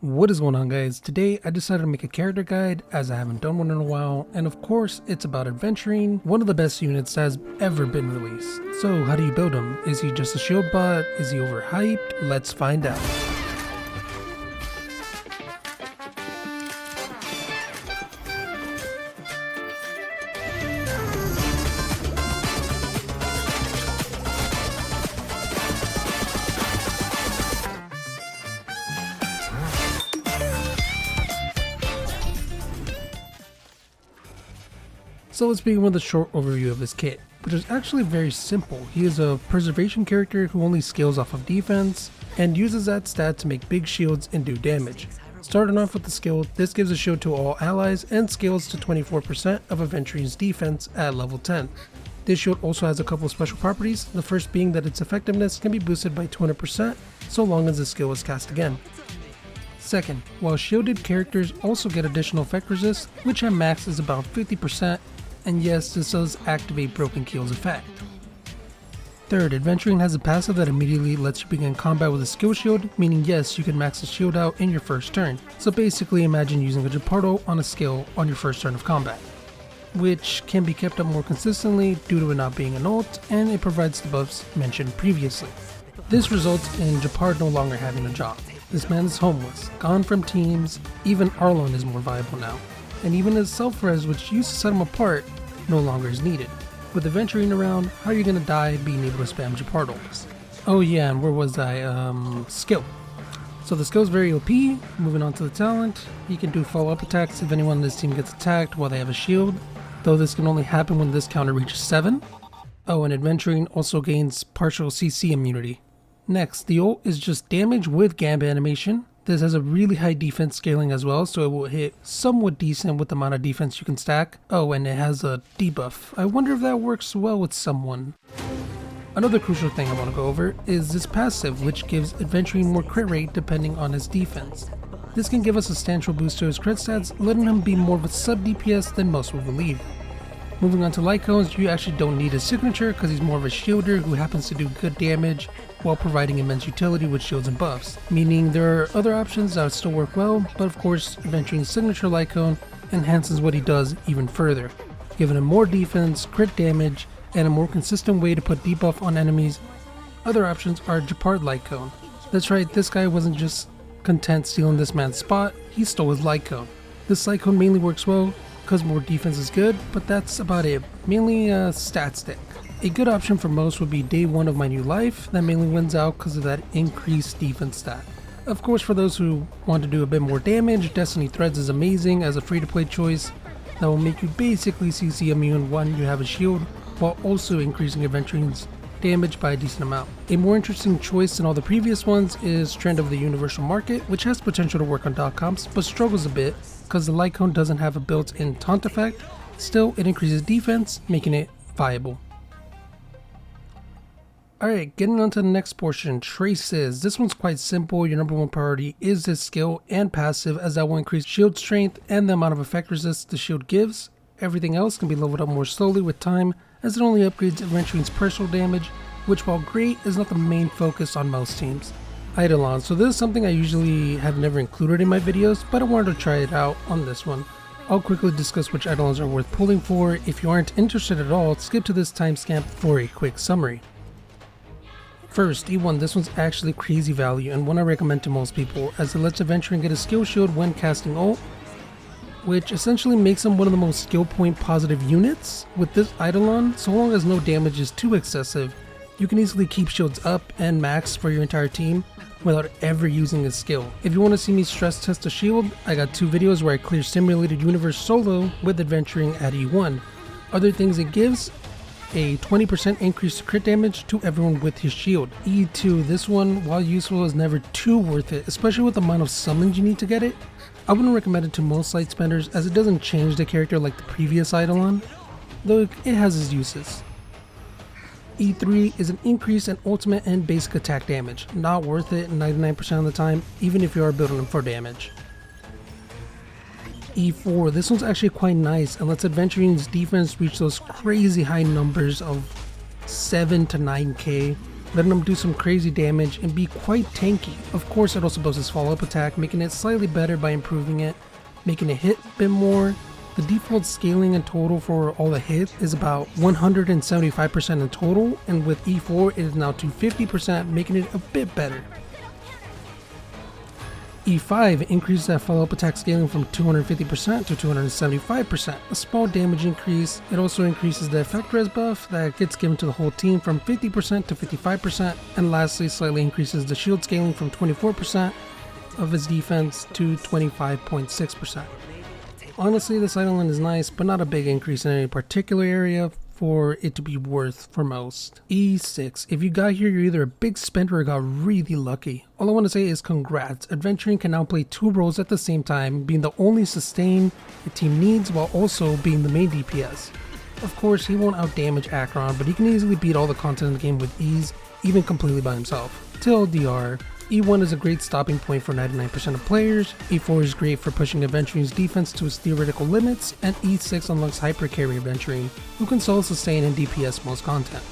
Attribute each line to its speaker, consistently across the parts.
Speaker 1: What is going on, guys? Today I decided to make a character guide as I haven't done one in a while, and of course it's about Aventurine, one of the best units that has ever been released. So how do you build him? Is he just a shield bot? Is he overhyped? Let's find out. So let's begin with a short overview of his kit, which is actually very simple. He is a preservation character who only scales off of defense, and uses that stat to make big shields and do damage. Starting off with the skill, this gives a shield to all allies and scales to 24% of Aventurine's defense at level 10. This shield also has a couple of special properties, the first being that its effectiveness can be boosted by 200% so long as the skill is cast again. Second, while shielded characters also get additional effect resist, which at max is about 50%, and yes, this does activate Broken Keel's effect. Third, Aventurine has a passive that immediately lets you begin combat with a skill shield, meaning yes, you can max the shield out in your first turn. So basically imagine using a Gepardo on a skill on your first turn of combat, which can be kept up more consistently due to it not being an ult, and it provides the buffs mentioned previously. This results in Gepard no longer having a job. This man is homeless, gone from teams, even Eidolon is more viable now. And even his self-res, which used to set him apart, no longer is needed. With Aventurine around, how are you gonna die being able to spam Gepardo? Oh yeah, and where was I? Skill. So the skill is very OP. Moving on to the talent, he can do follow-up attacks if anyone in this team gets attacked while they have a shield, though this can only happen when this counter reaches 7. Oh, and Aventurine also gains partial CC immunity. Next, the ult is just damage with Gambit animation. This has a really high defense scaling as well, so it will hit somewhat decent with the amount of defense you can stack. Oh, and it has a debuff. I wonder if that works well with someone. Another crucial thing I want to go over is this passive, which gives Aventurine more crit rate depending on his defense. This can give a substantial boost to his crit stats, letting him be more of a sub DPS than most would believe. Moving on to light cones, you actually don't need his signature because he's more of a shielder who happens to do good damage while providing immense utility with shields and buffs, meaning there are other options that still work well, but of course Aventurine's signature light cone enhances what he does even further, giving him more defense, crit damage, and a more consistent way to put debuff on enemies. Other options are Gepard light cone. That's right, this guy wasn't just content stealing this man's spot, he stole his light cone. This light cone mainly works well because more defense is good, but that's about it, mainly a stat stick. A good option for most would be day 1 of my new life, that mainly wins out because of that increased defense stat. Of course, for those who want to do a bit more damage, Destiny Threads is amazing as a free to play choice that will make you basically CC immune when you have a shield, while also increasing Aventurine's damage by a decent amount. A more interesting choice than all the previous ones is Trend of the Universal Market, which has potential to work on dot comps, but struggles a bit because the light cone doesn't have a built-in taunt effect. Still, it increases defense, making it viable. Alright, getting on to the next portion, traces. This one's quite simple. Your number one priority is this skill and passive, as that will increase shield strength and the amount of effect resist the shield gives. Everything else can be leveled up more slowly with time, as it only upgrades Aventurine's personal damage, which while great is not the main focus on most teams. Eidolon. So this is something I usually have never included in my videos, but I wanted to try it out on this one. I'll quickly discuss which Eidolons are worth pulling for. If you aren't interested at all, skip to this timestamp for a quick summary. First, E1, this one's actually crazy value and one I recommend to most people, as it lets Aventurine get a skill shield when casting ult, which essentially makes him one of the most skill point positive units. With this Eidolon, so long as no damage is too excessive, you can easily keep shields up and max for your entire team without ever using a skill. If you want to see me stress test a shield, I got 2 videos where I clear Simulated Universe solo with Aventurine at E1. Other things it gives: a 20% increase to crit damage to everyone with his shield. E2, this one, while useful, is never too worth it, especially with the amount of summons you need to get it. I wouldn't recommend it to most light spenders as it doesn't change the character like the previous Eidolon, though it has its uses. E3 is an increase in ultimate and basic attack damage. Not worth it 99% of the time, even if you are building them for damage. E4, this one's actually quite nice and lets Aventurine's defense reach those crazy high numbers of 7 to 9k, letting him do some crazy damage and be quite tanky. Of course, it also builds his follow-up attack, making it slightly better by improving it, making it hit a bit more. The default scaling in total for all the hits is about 175% in total, and with E4 it is now to 50%, making it a bit better. E5 increases that follow-up attack scaling from 250% to 275%, a small damage increase. It also increases the effect res buff that gets given to the whole team from 50% to 55%, and lastly slightly increases the shield scaling from 24% of his defense to 25.6%. Honestly, this Eidolon is nice, but not a big increase in any particular area for it to be worth for most. E6. If you got here, you're either a big spender or got really lucky. All I want to say is congrats. Aventurine can now play two roles at the same time, being the only sustain the team needs while also being the main DPS. Of course, he won't outdamage Acheron, but he can easily beat all the content in the game with ease, even completely by himself. TLDR. E1 is a great stopping point for 99% of players, E4 is great for pushing Aventurine's defense to its theoretical limits, and E6 unlocks Hyper Carry Aventurine, who can solo sustain and DPS most content.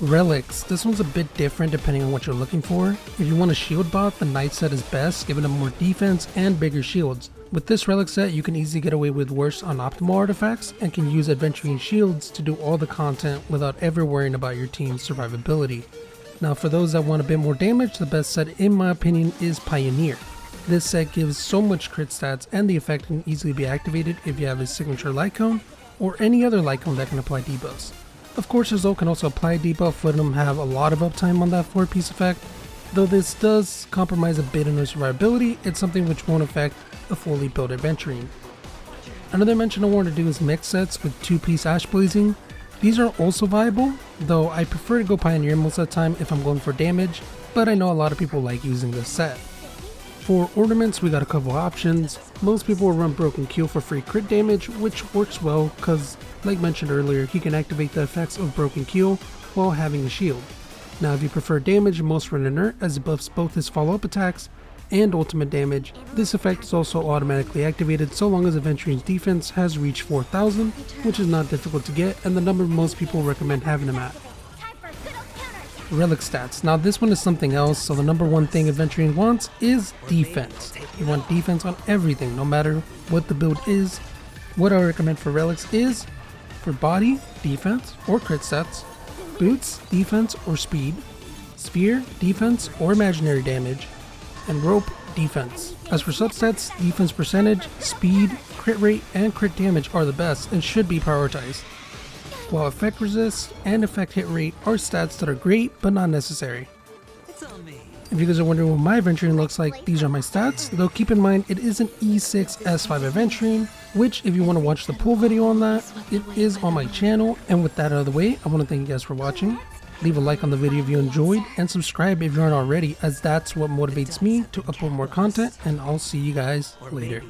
Speaker 1: Relics. This one's a bit different depending on what you're looking for. If you want a shield bot, the Knight set is best, giving him more defense and bigger shields. With this Relic set, you can easily get away with worse unoptimal artifacts and can use Aventurine shields to do all the content without ever worrying about your team's survivability. Now for those that want a bit more damage, the best set in my opinion is Pioneer. This set gives so much crit stats and the effect can easily be activated if you have a signature light cone or any other light cone that can apply debuffs. Of course his ult can also apply a debuff, letting him have a lot of uptime on that 4-piece effect. Though this does compromise a bit in her survivability, it's something which won't affect a fully built Aventurine. Another mention I want to do is mix sets with 2-piece Ash Blazing. These are also viable, though I prefer to go Pioneer most of the time if I'm going for damage, but I know a lot of people like using this set. For ornaments, we got a couple options. Most people will run Broken Keel for free crit damage, which works well because, like mentioned earlier, he can activate the effects of Broken Keel while having a shield. Now if you prefer damage, most run Inert as it buffs both his follow-up attacks and ultimate damage. This effect is also automatically activated so long as Aventurine's defense has reached 4,000, which is not difficult to get and the number most people recommend having him at. Relic stats. Now this one is something else, so the number one thing Aventurine wants is defense. You want defense on everything, no matter what the build is. What I recommend for relics is for body, defense, or crit stats, boots, defense, or speed, spear, defense, or imaginary damage, and rope, defense. As for substats, defense percentage, speed, crit rate, and crit damage are the best and should be prioritized, while effect resist and effect hit rate are stats that are great but not necessary. If you guys are wondering what my Aventurine looks like, these are my stats, though keep in mind it is an E6 S5 Aventurine, which if you want to watch the pool video on that, it is on my channel. And with that out of the way, I want to thank you guys for watching. Leave a like on the video if you enjoyed, and subscribe if you aren't already, as that's what motivates me to upload more content, and I'll see you guys later.